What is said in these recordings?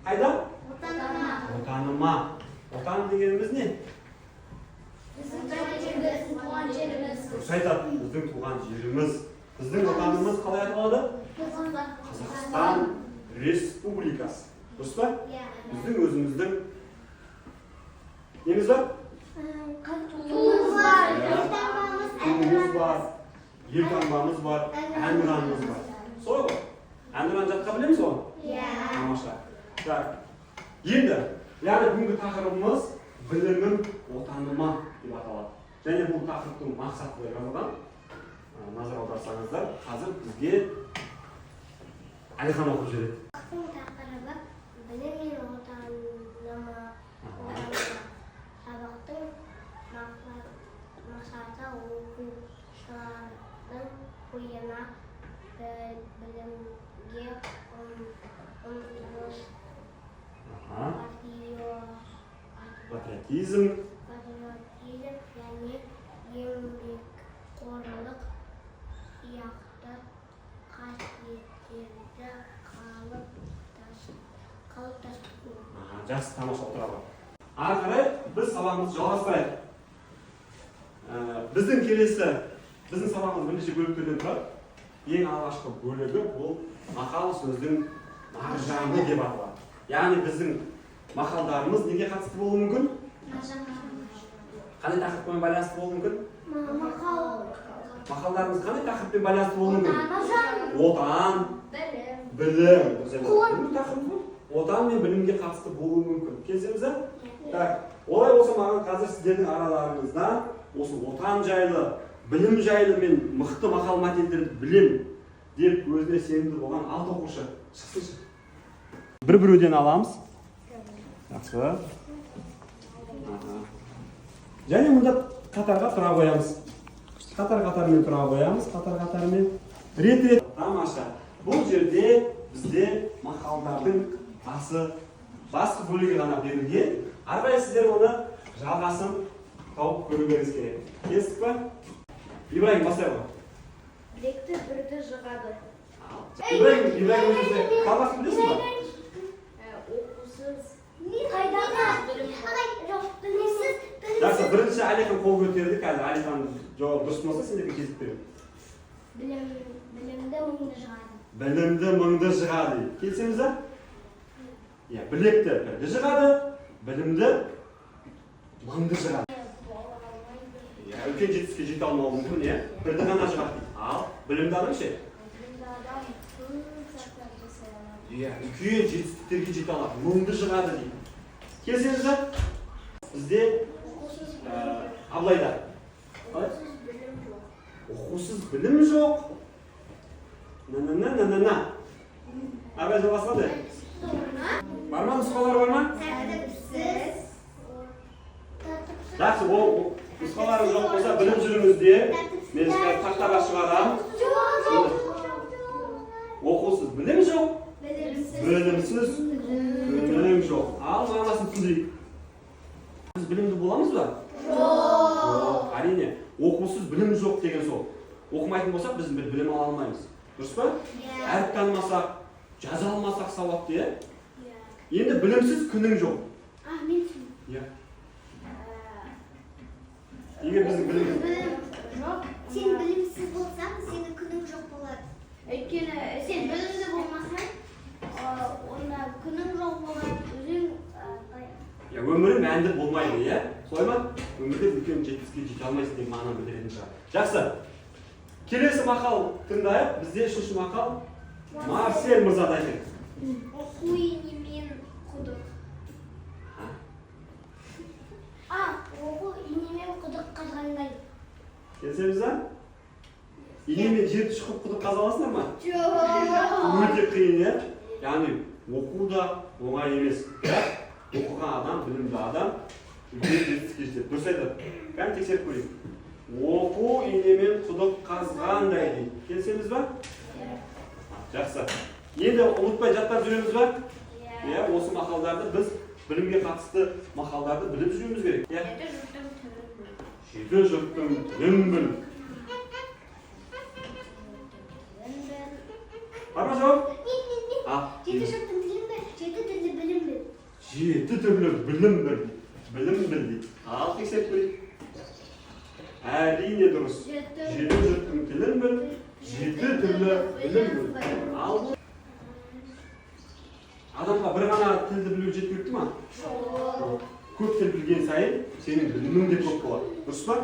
Қайда? Отаныма. Отаныма. Отан дегеніміз не? Біздің жеріміз, туған жеріміз. Дұрыс айтады, біздің туған жеріміз. Біздің отанымыз қалай аталады? Қазақстан Республикасы. Дұрыс па? Біздің өзіміздің неміз бар? Туымыз бар, Туымыз бар, елтаңбамыз бар, әнұранымыз бар. Солай ғой? Әнұран жатқа білеміз ғой? Тамаша. Так. Енді, яғни бүгінгі тақырыбымыз білімім отаныма деп аталады. Және бұл тақырыптың мақсаты жазылған. Назар аударсаңыздар, қазір бізге Әлихан оқып жүреді. Тақырыбы білім мен отаныма. Сабақтың мақсаты оқушылардың ойына білімге ұмтылыс, Патриотизм және еңбекқорлық сияқты қасиеттерді қалыптастыру. Жақсы, тамаша, отыра бар. Ары қарай біз сабағымызды жалғастырайық. Біздің сабағымыз бірнеше бөліктерден тұрады. Ең алғашқы бөлігі бұл мақал сөздің маржаны деп аталады. Яғни біздің мақалдарымыз неге қатысты болуы мүмкін? Қандай тақырыппен байланысты болуы мүмкін? Мақалдарымыз қандай тақырыппен байланысты болуы мүмкін? Отан, білім. Отан мен білімге қатысты болуы мүмкін. Келісеміз бе? Так, олай болса маған қазір сіздердің араларыңызда осы отан жайлы, білім жайлы мен мықты мақал мәтелдерді білем деп өзіне сенімді болған 6 оқушы шықсыншы. Бір-біреуден аламыз. Жақсы. Және мұнда қатарға тұра қоямыз. Қатар-қатармен тұра қоямыз. Қатар-қатармен. Рет-рет. Тамаша. Бұл жерде бізде мақалдардың басқа бөлігі ғана берілген. Ары қарай сіздер оны жалғасын тауып көруіңіз керек. Келістік па? Ибрагим, бастай ғой. Білекті бірді жығады. Ибрагим өзіңізді қалғасын білесіз ба? Оқусыз. Қайдағы? Білімсіз. Жақсы, бірінші Әлихан қол көтерді. Қазір Әлихан жауап дұрыс болса сендерге кезіп беремін. Білімді мыңды жығады. Білімді мыңды жығады. Келісеміз бе? Білекті бірді жығады, білімді мыңды жығады. Үлкен жетістікке жете алмауы мүмкін, бірді ғана жығады дейді. Ал білімді адам ше? Білімді адам көп заттар жасай алады. Үлкен жетістіктерге жете алады, мыңды жығады дейді. Келсеңіз бе? Бізде Абылайда. Оқусыз білім жоқ. На-на-на-на-на-на. Абылай жалғасады. Бар ма, нұсқалары бар ма? Тәртіпсіз. Жақсы, ол нұсқалары жоқ болса білім жүріңізде. Мен тақтаға шығарам. Оқусыз білім жоқ. Білімсіз білім жоқ. Ал мағынасын түсіндірейік. Біз білімді боламыз ба? Жоқ. Әрине, оқусыз білім жоқ деген сол. Оқымайтын болсақ біз білім ала алмаймыз. Дұрыс па? Әріп танымасақ, жаза алмасақ сауатты, енді білімсіз күнің жоқ. Мен түсіндім. Егер біздің біліміміз жоқ. Сен білімсіз болсаң, сенің күнің жоқ болады. Өйткені сен білімді болмасаң, онда күнің жоқ болады. Өмірің мәнді болмайды, солай ма? Өмірде үлкен жетістікке жете алмайсың деген мағынаны білдіретін шығар. Жақсы. Келесі мақал тыңдайық. Бізде үшінші мақал Марсель мырзада екен. Оқу инемен құдық. Оқу инемен құдық қазғандай. Келсеміз ба? Инемен жерді шұқып құдық қаза аласыңдар ма? Жоқ. Өте қиын, яғни оқу да оңай емес. Оқыған адам, білімді адам үлкен жетістікке жетеді. Дұрыс айтады. Кәне тексеріп көрейік. Оқу инемен құдық қазғандай дейді. Келсеміз ба? Жақсы. Енді ұмытпай жаттап жүреміз ба? Осы мақалдарды біз білімге қатысты мақалдарды біліп жүреміз керек. Жеті жұрттың тілін біл. Бар ма жауап? Жеті жұрттың тілін біл. Жеті тілді білім 7 түрлі білім біл. Білім біл дейді. Ал тексеріп көрейік. Әрине дұрыс. 7 жұрттың тілін біл. 7 түрлі білім біл. Ал адамға бір ғана тілді білу жеткілікті ма? Көп тіл білген сайын сенің білімің де көп болады. Дұрыс па?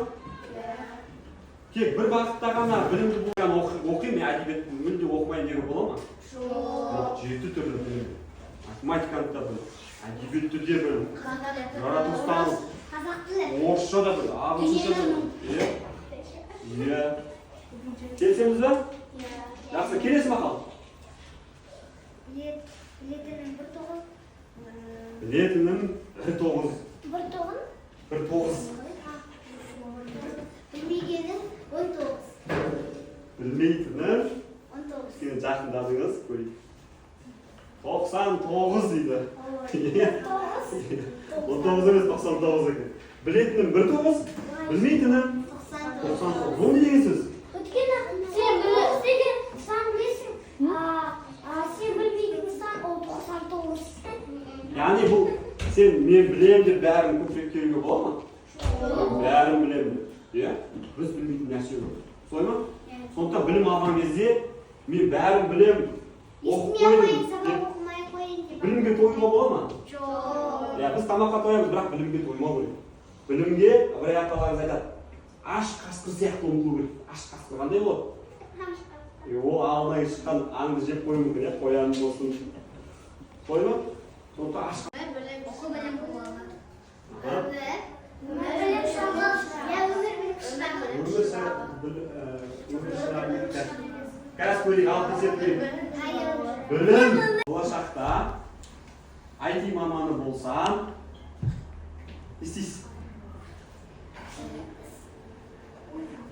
Тек бір бағытта ғана білімді болған оқимын, әдебиет мүлде оқымайын деуге бола ма? Жоқ. 7 түрлі білім. Математиканы да біл, әдебиетті де біл, жаратылыстану, орысша да біл, ағылшынша да біл. Иә. Келісеміз бе? Жақсы, келесі мақал. Білетінім 1-9. 1-9. Білмегенім 19. Білмейтінім 19. сені жақындадыңыз көрейік. 99 дейді. 19 емес 99 екен. Білетінім 1-9, білмейтінім 99. Бұл не деген сөз? Өйткені сен білесің, сан білесің, сен білмейтін сан ол 99. Яғни бұл сен мен білем деп бәрін көпірек келуге бола ма? Бәрін білем деп. Иә? Біз білмейтін нәрсе жоқ. Солай ма? Сондықтан білім алған кезде мен бәрін білем, оқып қойдым деп білімге тойма бола ма? Жоқ. Иә, біз тамаққа тоямыз, бірақ білімге тоймау керек. Білімге бір аяқталарыңыз айтады. Аш қасқыр сияқты ұмтылу керек. Аш қасқыр қандай болады? Ол алдынан шыққан аңды жеп қою мүмкін, иә? Қоян болсын. Солай ма? Сондықтан аш қазір көрейік, алып есептейік. Білім. Болашақта IT маманы болсам, не істейсіз?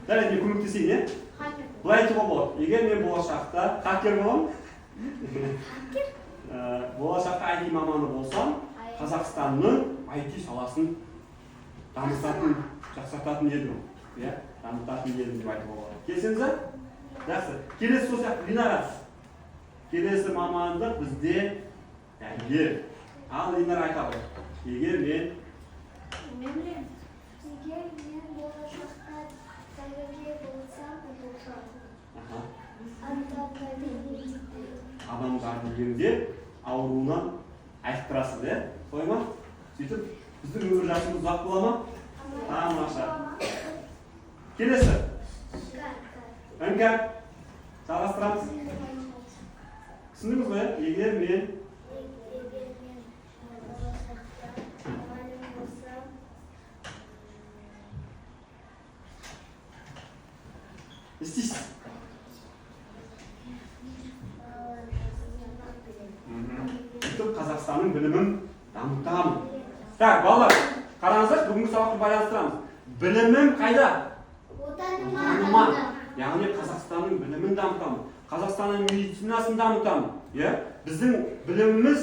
Дәл мен көмектесейін, е? Бұлай айтуға болады. Егер мен болашақта хакер боламын, болашақта IT маманы болсам, Қазақстанның IT саласын дамытатын, жақсартатын едім. Дамытатын едім деп айтуға болады. Келсеңіз бе? Жақсы. Келесі сол сияқты Линара. Келесі мамандық бізде дәрігер. Ал Линара айтады. Егер мен болашақта дәрігер болсам, адамдардың емдеп, ауруынан айықтырасыз, е? Солай ма? Сөйтіп, біздің өмір жасымыз ұзақ бола ма? Тамаша. Келесі. Іңкәр. Жалғастырамыз. Түсіндіңіз ғой, егер мен не істейсіз? Сөйтіп Қазақстанның білімін дамытамын. Так, балалар, қараңыздар, бүгінгі сабақты байланыстырамыз. Білімім қайда? Отаныма. Яғни Қазақстанның білімін дамытамын. Қазақстанның медицинасын дамытамын. Біздің біліміміз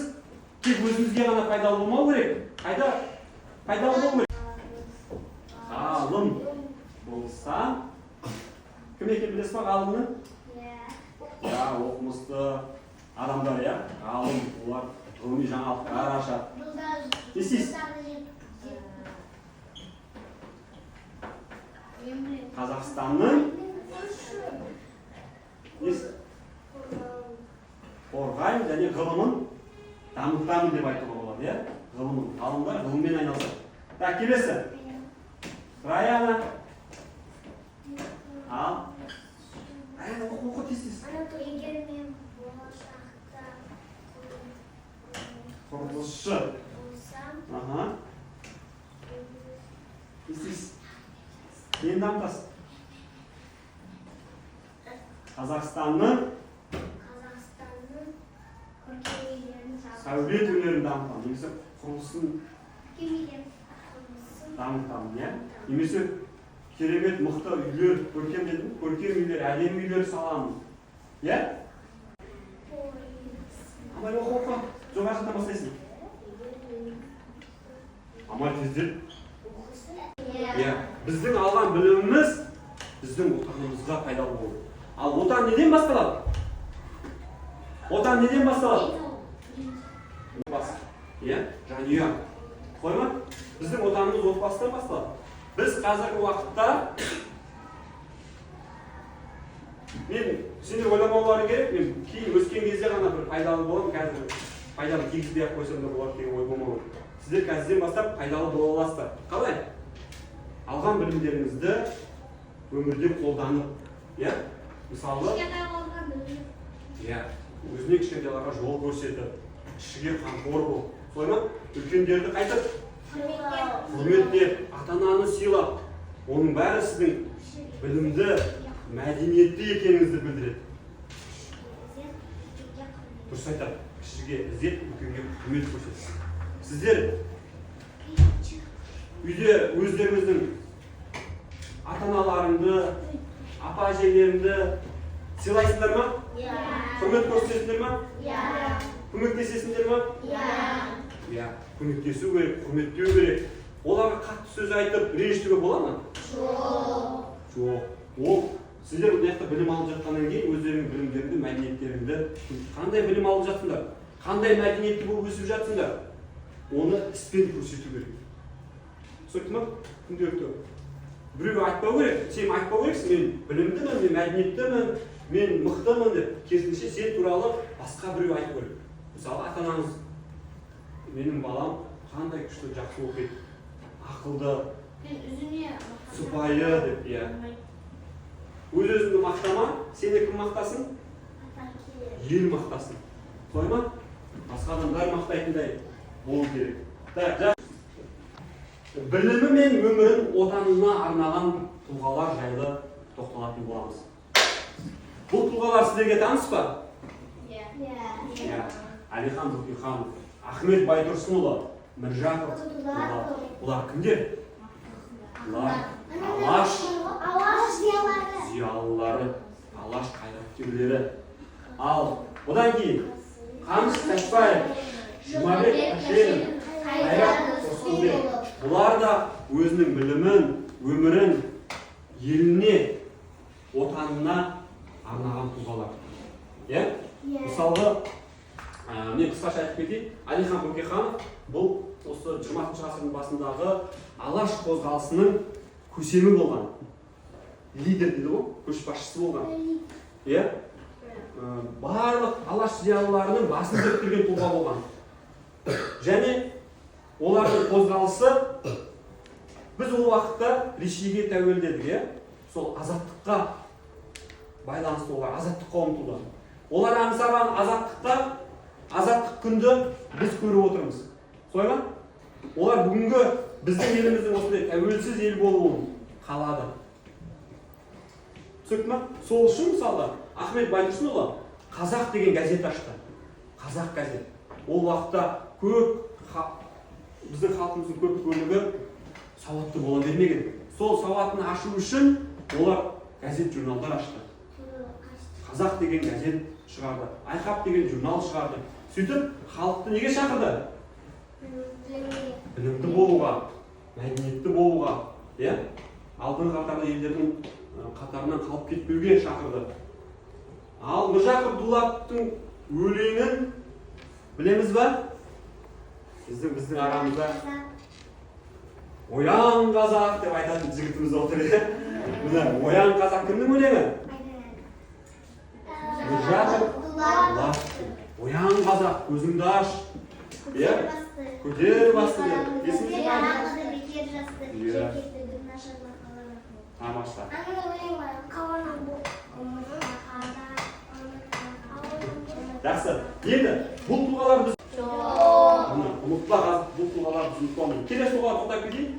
тек өзімізге ғана пайдалы болмау керек. Қайда пайдалы болмау керек? Ғалым болсам, кім екен білесіз ба ғалымны? Оқымысты адамдар, ғалым, олар ғылыми жаңалықтар ашады. Не істейсіз? Қазақстанның қорғаймын және ғылымын дамытамын деп айтуға болады, ғылымын. Ғалымдар ғылыммен айналысады. Так, келесі. Раяна. Ал. Раяна, оқы тез-тез. Егер мен болашақта құрылысшы болсам, не істейсіз? Нені дамытасыз? Қазақстанның сәулет өнерін дамытамын. Немесе құрылысын дамытамын, немесе керемет мықты үйлер, көркем дедім, көркем үйлер, әдемі үйлер саламын. Амай оқы. Жоғарыдан бастайсың. Амай тездеп. Біздің алған біліміміз біздің отанымызға пайдалы болды. Ал отан неден басталады? Отан неден басталады? иә, жанұя. Қой ма? Біздің отанымыз отбасыдан басталады. Біз қазіргі уақытта мен сендер ойламауларың керек, мен кейін өскен кезде ғана бір пайдалы болады, қазір пайдалы тигізбей ақ қойсам да болады деген ой болмау. Сіздер қазірден бастап пайдалы бола аласыздар. Қалай? Алған білімдеріңізді өмірде қолданып, иә? Мысалы, иә, өзіне кішкентайларға жол көрсетіп, кішіге қамқор болып, солай ма? Үлкендерді қайтып құрметтеп, ата-ананы сыйлап, оның бәрі сіздің білімді, мәдениетті екеніңізді білдіреді. Дұрыс айтады. Кішіге ізет, үлкенге құрмет көрсетеді. Сіздер үйде өздеріңіздің ата-аналарыңды, апа-әжелеріңді сыйлайсыңдар ма? Құрмет көрсетесіңдер ма? Көмектесесіңдер ма? Иә, көмектесу керек, құрметтеу керек. Оларға қатты сөз айтып, ренжітуге бола ма? Жоқ. Ол сіздер бұяқта білім алып жатқаннан кейін өздеріңнің білімдеріңді, мәдениеттеріңді, қандай білім алып жатсыңдар, қандай мәдениетті болып өсіп жатсыңдар, оны іспен көрсету керек. Түсінікті ма? Күнделікті. Біреуге айтпау керек, сен айтпау керексің, мен білімдімін, мен мәдениеттімін, мен мықтымын деп. Керісінше сен туралы басқа біреу айту керек. Мысалы, ата-анаңыз, менің балам қандай күшті, жақсы оқиды, ақылды, сыпайы деп, иә. Өз-өзіңді мақтама, сені кім мақтасын? Ел мақтасын. Солай ма? Басқа адамдар мақтайтындай болу керек. Білімі мен өмірін отанына арнаған тұлғалар жайлы тоқталатын боламыз. Бұл тұлғалар сіздерге таныс па? Иә. Әлихан Бөкейханов, Ахмет Байтұрсынұлы, Міржақып, бұлар кімдер? Бұлар Алаш зиялылары, Алаш қайраткерлері. Ал одан кейін Қаныш Сәтпаев, Жұмабек Тәшенов, Қайрат Рысқұлбек, бұлар да өзінің білімін, өмірін еліне, отанына арнаған тұлғалар. Иә? Мысалға, мен қысқаша айтып кетейін, Әлихан Бөкейханов бұл осы 20 ғасырдың басындағы Алаш қозғалысының көсемі болған. Лидер дейді ғой, көшбасшысы болған. Иә? Барлық Алаш зиялыларының басын біріктірген тұлға болған. Және олардың қозғалысы біз ол уақытта Ресейге тәуелдедік, иә? Сол азаттыққа байланысты олар азаттыққа ұмтылды. Олар аңсаған азаттық күнді біз көріп отырмыз. Солай ма? Олар бүгінгі біздің еліміздің осындай тәуелсіз ел болуын қалады. Түсінікті ма? Сол үшін мысалы Ахмет Байтұрсынұлы Қазақ деген газет ашты. Қазақ газет. Ол уақытта біздің халқымыздың көп бөлігі сауатты бола бермеген. Сол сауатын ашу үшін олар газет журналдар ашты. Қазақ деген газет шығарды. Айқап деген журнал шығарды. Сөйтіп, халықты неге шақырды? Білімді болуға, мәдениетті болуға, иә? Алдыңғы қатарлы елдердің қатарынан қалып кетпеуге шақырды. Ал Міржақып Дулаттың өлеңін білеміз ба? Біздің арамызда Оян қазақ деп айтатын жігітіміз отыр. Оян қазақ кімнің өлеңі? Міржақып Дулаттың. Оян қазақ, көзіңді аш. Көтер басты деп. Тамаша. Жақсы. Енді бұл тұлғалар біз ұмытпа, бұл тұлғалар біз ұмытпамыз. Келесі тұлғаға тоқтап кетейін.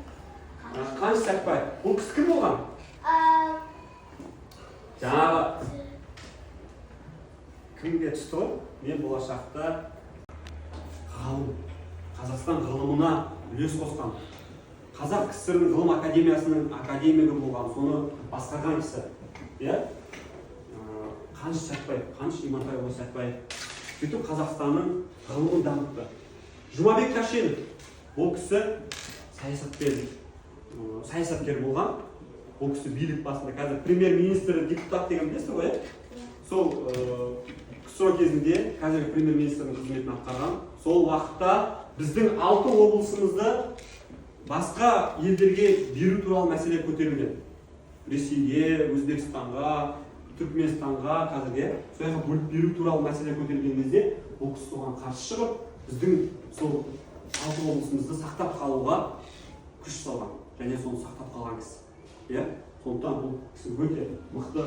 Қаныш Сәтпаев. Бұл кісі кім болған? Жаңағы кімге түсті ғой? Мен болашақта ғалым, Қазақстан ғылымына үлес қосқан. Қазақ КСР-ның ғылым академиясының академигі болған, соны басқарған кісі. Қаныш Сәтпаев, Қаныш Имантайұлы Сәтпаев. Сөйтіп Қазақстанның ғылымын дамытты. Жұмабек Тәшенов. Бұл кісі саясаткер болған. Бұл кісі билік басында. Қазір премьер-министр, депутат деген білесіз ғой? Сол КСР кезінде қазіргі премьер-министрдің қызметін атқарған. Сол уақытта біздің 6 облысымызда басқа елдерге беру туралы мәселе көтерілген. Ресейге, Өзбекстанға, Түркменстанға қазірге сол жаққа бөліп беру туралы мәселе көтерілген кезде бұл кісі соған қарсы шығып, біздің сол 6 облысымызды сақтап қалуға күш салған және соны сақтап қалған кісі. Иә? Сондықтан бұл кісі өте мықты,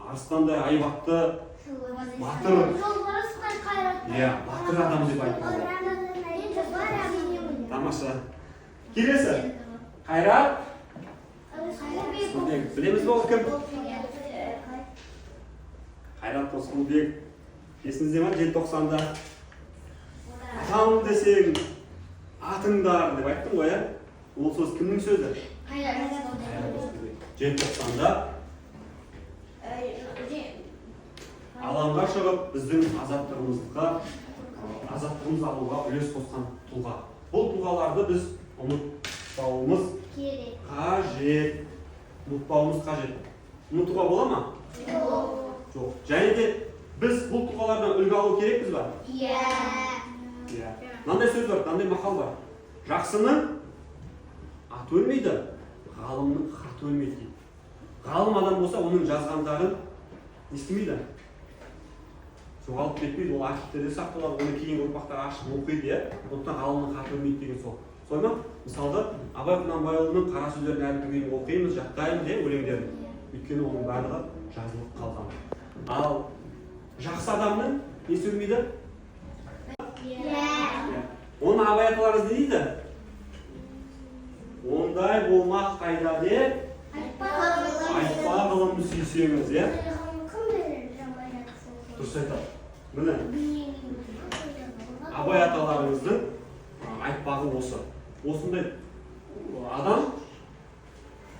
арыстандай айбатты, батыр. Иә, батыр адам деп айтады. Тамаша. Келесі. Қайрат. Білеміз бе ол кім? Қайрат Рысқұлбек. Есіңізде ме? 90-да. Атам десең атыңдар деп айттым ғой, иә? Ол сөз кімнің сөзі? Қайрат 90-да алаңға шығып, біздің азаттығымыз алуға үлес қосқан тұлға. Бұл тұлғаларды біз ұмытпауымыз қажет. Ұмытуға бола ма? Жоқ. Және де біз бұл тұлғалардан үлгі алу керекпіз ба? Иә. Мынандай сөз бар, мынандай мақал бар. Жақсының аты өлмейді, ғалымның хаты өлмейді дейді. Ғалым адам болса, оның жазғандарын естімейді. Жоғалып кетпейді, ол архивтерде сақталады, оны кейінгі ұрпақтар ашып оқиды, иә. Сондықтан ғалымның хаты өлмейді деген сол. Солай ма? Мысалда, Абай Құнанбайұлының қара сөздерін әлі күнге оқимыз, жаттаймыз, иә, өлеңдерін. Өйткені оның барлығы жазылып қалған. Ал жақсы адамның несі өлмейді? Оны Абай аталарымыз не дейді? Ондай болмақ қайда деп айтпа ғылымды сүйсеңіз, иә? Дұрыс айтады. Міне, Абай аталарымыздың айтпағы осы. Осындай адам,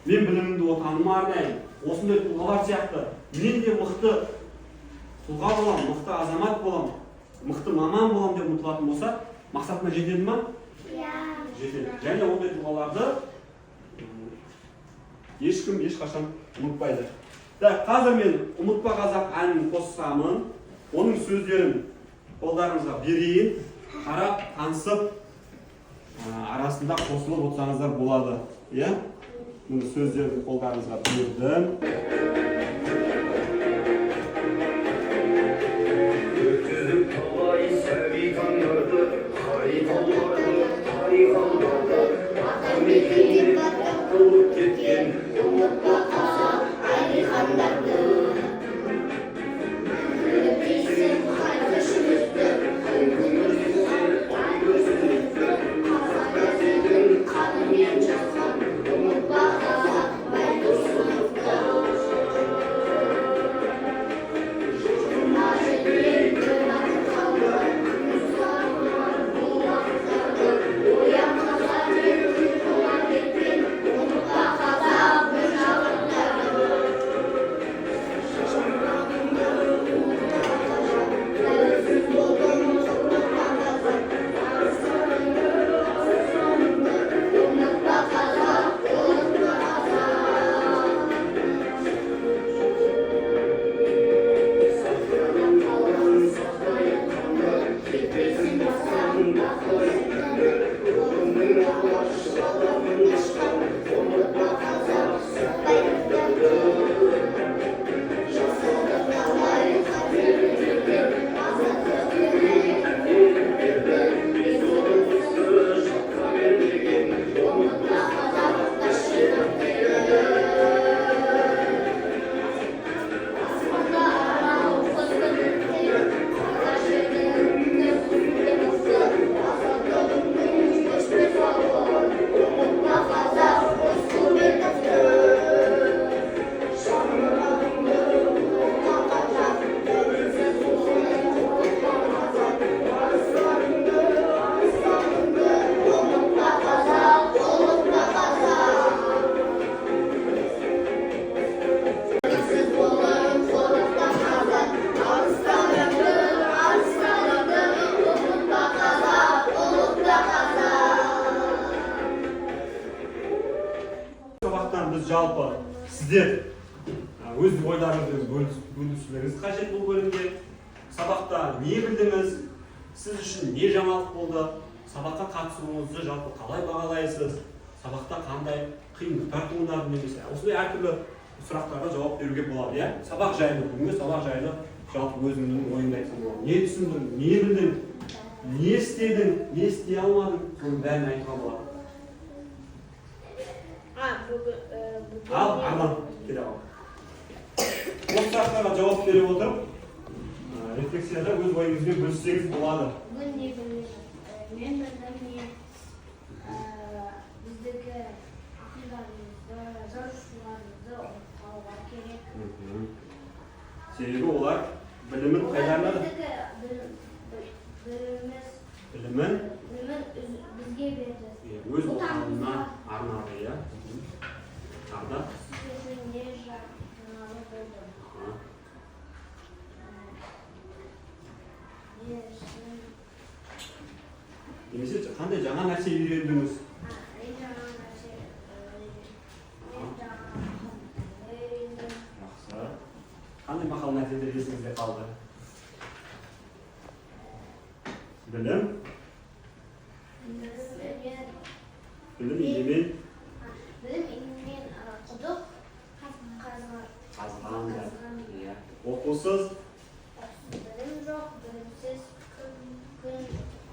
мен білімімді отаныма арнайын, осындай тұлғалар сияқты, мен де мықты тұлға болам, мықты азамат болам, мықты маман болам деп ұмтылатын болса, мақсатына жетеді ма? Жетеді. Және ондай тұлғаларды ешкім ешқашан ұмытпайды. Қазір мен «Ұмытпа қазақ» әнін қоссамын, оның сөздерін қолдарыңызға берейін, қарап, танысып, арасында қосылып отырсаңыздар болады. Иә? Мұны сөздерді қолдарыңызға бердім. Өткізіп талай сәби таңдарды, қарит ауларды, тарих аударды, ата мекенде болып кеткен, ұмытпа қазақ әлихандарды. Өтпейсің қайта шүмісті, қанымен жазған, ұмытпа қазақ Байтұрсыновты. Жұртына жетпей өмір қалды, мұзармар бұл уақыттарды. Оян қазақ деп ұйқыға кеткен, ұмытпа қазақ бір жағыттарды. Шаңырағыңды ұмытпа қазақ, тәуелсіз болдың ұмытпа қазақ. Жалпы сіздер өз ойларыңызды бөлісулеріңіз қажет бұл бөлімде. Сабақта не білдіңіз? Сіз үшін не жаңалық болды? сабаққа қатысуыңызды жалпы қалай бағалайсыз? Сабақта қандай қиындықтар туындады немесе осындай әртүрлі сұрақтарға жауап беруге болады, иә? Сабақ жайлы, бүгінгі сабақ жайлы жалпы өзіңнің ойыңды айтсаң болады. Не түсіндің, не білдің, не істедің, не істей алмадың, соның бәрін айтуға болады. Ал, Арман, келе ал. Осы сұрақтарға жауап бере отырып, рефлексияда өз ойыңызбен бөліссеңіз болады. Бүгін не білмеймін. Мен білдім, біздегі ақындарымызды, жазушыларымызды ұмытпауға керек. Себебі олар білімін қайдарлады. Білімін бізге берді. өз отанына арнады, иә? Арда? Сізге жаңалы болды. Немесе қандай жаңа нәрсе үйрендіңіз? Жақсы. Қандай мақал мәтелдер есіңізде қалды? Білім? Білім илемен құдық қазған. Оқусыз білім жоқ, білімсіз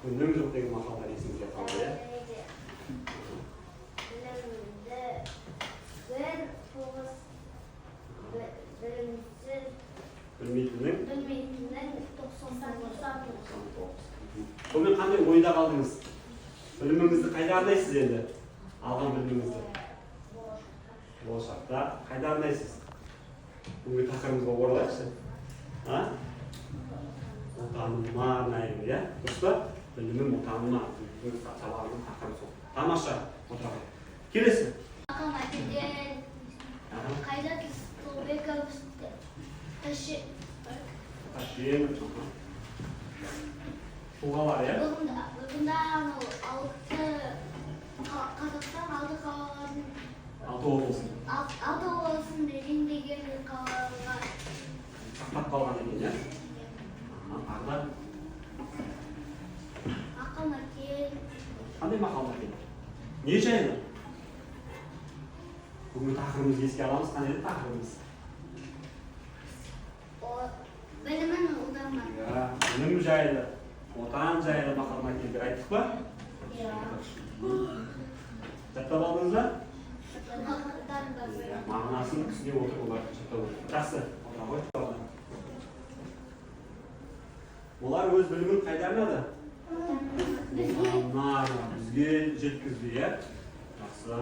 күннің жоқ деген мақалдар есіңізде қалды, иә? білімді бір тоғыз білімсіз Білмейтіннің 99. Сонымен қандай ойда қалдыңыз? Біліміңізді қайда арнайсыз енді? Алған біліміңізді? Болашақта қайда арнайсыз? Бүгінгі тақырыбымызға оралайықшы. Отаныма арнаймын, иә? Дұрыс па? Білімім отаныма. Бүгінгі сабағымыздың тақырыбы сол. Тамаша. Отырайық. Келесі. Мақал мәтелден қайда Тұлбеков Ташкент. Тұлғалар, иә? Бүгінде Қазақстан алты қалалардың Алты облысын. алты облысын ресейдегі қалаларға Сақтап қалған екен, иә? Арда. мақал мәтел. Қандай мақал мәтел? Не жайлы? Бүгінгі тақырыбымызды еске аламыз. Қандай еді тақырыбымыз? Білімін ұлданмады. Білім жайлы, отан жайлы мақал мәтелдер айттық па? Жаттап алдыңыз ба? Мағынасын түсіне отырып оларды жаттап отыр. Жақсы. Олар өз білімін қайда арнады? Бізге жеткізді, иә? Жақсы.